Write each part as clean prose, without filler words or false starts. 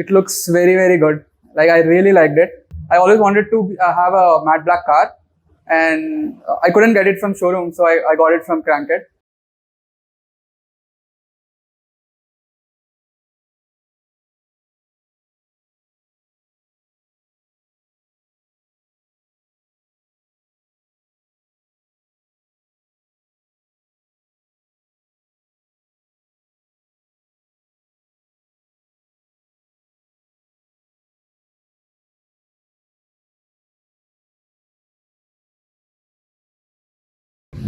It looks very, very good. Like, I really liked it. I always wanted to have a matte black car, and I couldn't get it from showroom, so I got it from Crankit.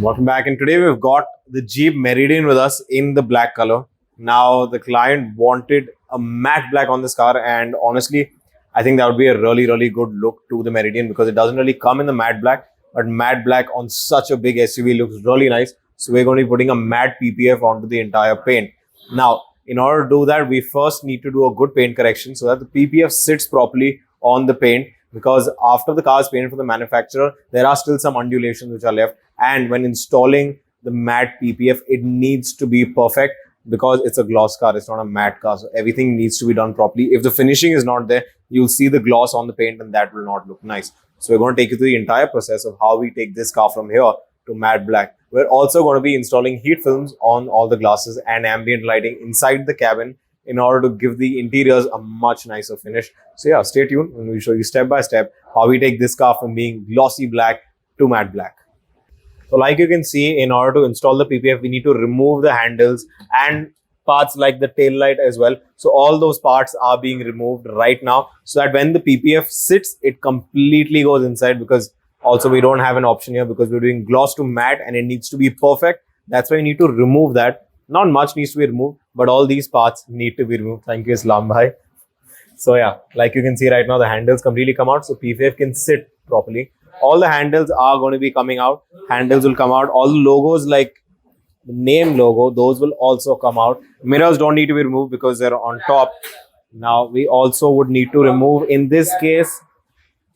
Welcome back, and today we've got the Jeep Meridian with us in the black color. Now the client wanted a matte black on this car, and honestly I think that would be a really good look to the Meridian because it doesn't really come in the matte black, but matte black on such a big SUV looks really nice. So we're going to be putting a matte PPF onto the entire paint. Now in order to do that, we first need to do a good paint correction so that the PPF sits properly on the paint, because after the car is painted for the manufacturer, there are still some undulations which are left, and when installing the matte PPF, it needs to be perfect because it's a gloss car, it's not a matte car, so everything needs to be done properly. If the finishing is not there, you'll see the gloss on the paint and that will not look nice. So we're going to take you through the entire process of how we take this car from here to matte black. We're also going to be installing heat films on all the glasses and ambient lighting inside the cabin in order to give the interiors a much nicer finish. So yeah, stay tuned and we'll show you step by step how we take this car from being glossy black to matte black. So like you can see, in order to install the PPF, we need to remove the handles and parts like the tail light as well. So all those parts are being removed right now so that when the PPF sits, it completely goes inside, because also we don't have an option here because we're doing gloss to matte and it needs to be perfect. That's why you need to remove that. Not much needs to be removed, but all these parts need to be removed. Thank you, Islam bhai. So yeah, like you can see right now, the handles completely come out so PPF can sit properly. All the handles are going to be coming out. Handles will come out. All the logos like the name logo, those will also come out. Mirrors don't need to be removed because they're on top. Now we also would need to remove, in this case,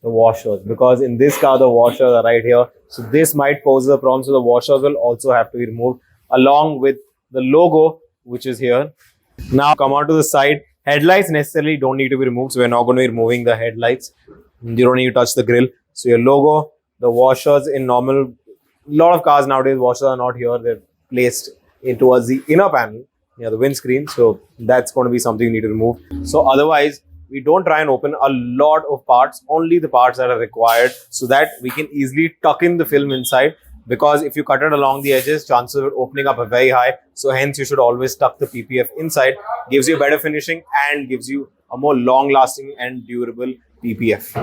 the washers, because in this car the washers are right here. So this might pose a problem. So the washers will also have to be removed along with the logo, which is here. Now come on to the side. Headlights necessarily don't need to be removed, so we're not going to be removing the headlights. You don't need to touch the grille. So your logo, the washers in normal, a lot of cars nowadays, washers are not here. They're placed in towards the inner panel near the windscreen. So that's going to be something you need to remove. So otherwise, we don't try and open a lot of parts, only the parts that are required so that we can easily tuck in the film inside. Because if you cut it along the edges, chances of it opening up are very high. So hence you should always tuck the PPF inside. Gives you better finishing and gives you a more long lasting and durable PPF.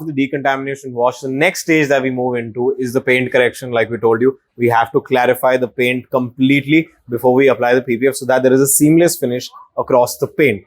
The decontamination wash, the next stage that we move into is the paint correction. Like we told you, we have to clarify the paint completely before we apply the PPF so that there is a seamless finish across the paint.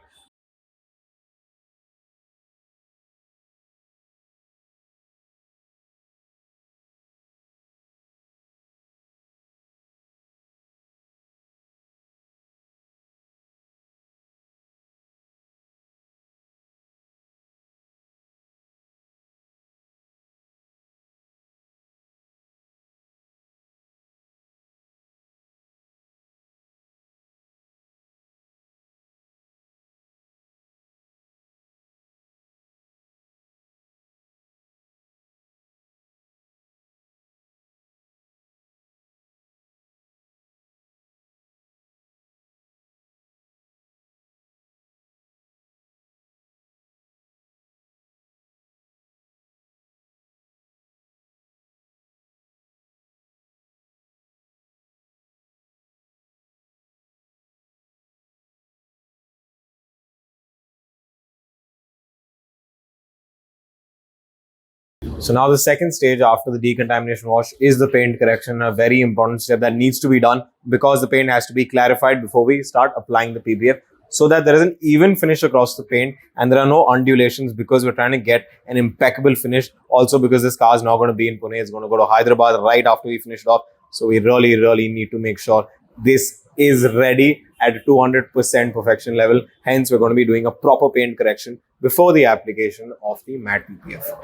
So now the second stage after the decontamination wash is the paint correction, a very important step that needs to be done because the paint has to be clarified before we start applying the PPF so that there is an even finish across the paint and there are no undulations, because we're trying to get an impeccable finish. Also because this car is not going to be in Pune, it's going to go to Hyderabad right after we finish it off. So we really need to make sure this is ready at 200% perfection level. Hence, we're going to be doing a proper paint correction before the application of the matte PPF.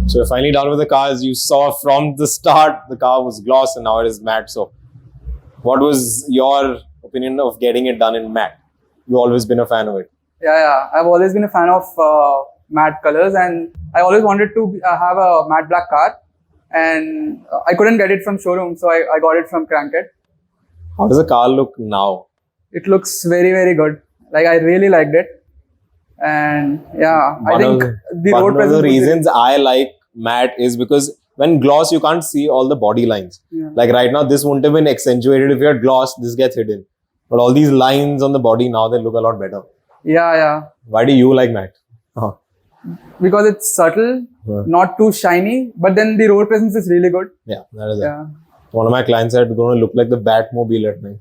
So we're finally done with the car. As you saw from the start, the car was gloss and now it is matte. So what was your opinion of getting it done in matte? You've always been a fan of it. Yeah. I've always been a fan of matte colors, and I always wanted to have a matte black car, and I couldn't get it from showroom, so I got it from Crankit. How does the car look now? It looks very, very good. Like, I really liked it. And yeah, I think the road one of presence. the reasons I like matte is because when gloss, you can't see all the body lines. Yeah. Like right now, this wouldn't have been accentuated. If you had gloss, this gets hidden. But all these lines on the body now, they look a lot better. Yeah. Why do you like matte? Huh. Because it's subtle, not too shiny, but then the road presence is really good. Yeah, that is Yeah. it. One of my clients said, going to look like the Batmobile at night.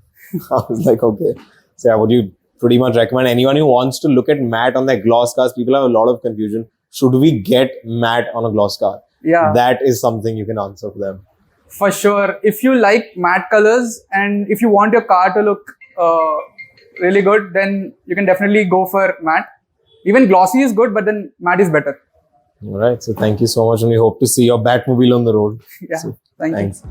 I was like, okay. So yeah, would you pretty much recommend anyone who wants to look at matte on their gloss cars? People have a lot of confusion. Should we get matte on a gloss car? Yeah. That is something you can answer for them. For sure. If you like matte colors and if you want your car to look really good, then you can definitely go for matte. Even glossy is good, but then matte is better. All right. So thank you so much, and we hope to see your Batmobile on the road. Yeah. So, thank you. thanks.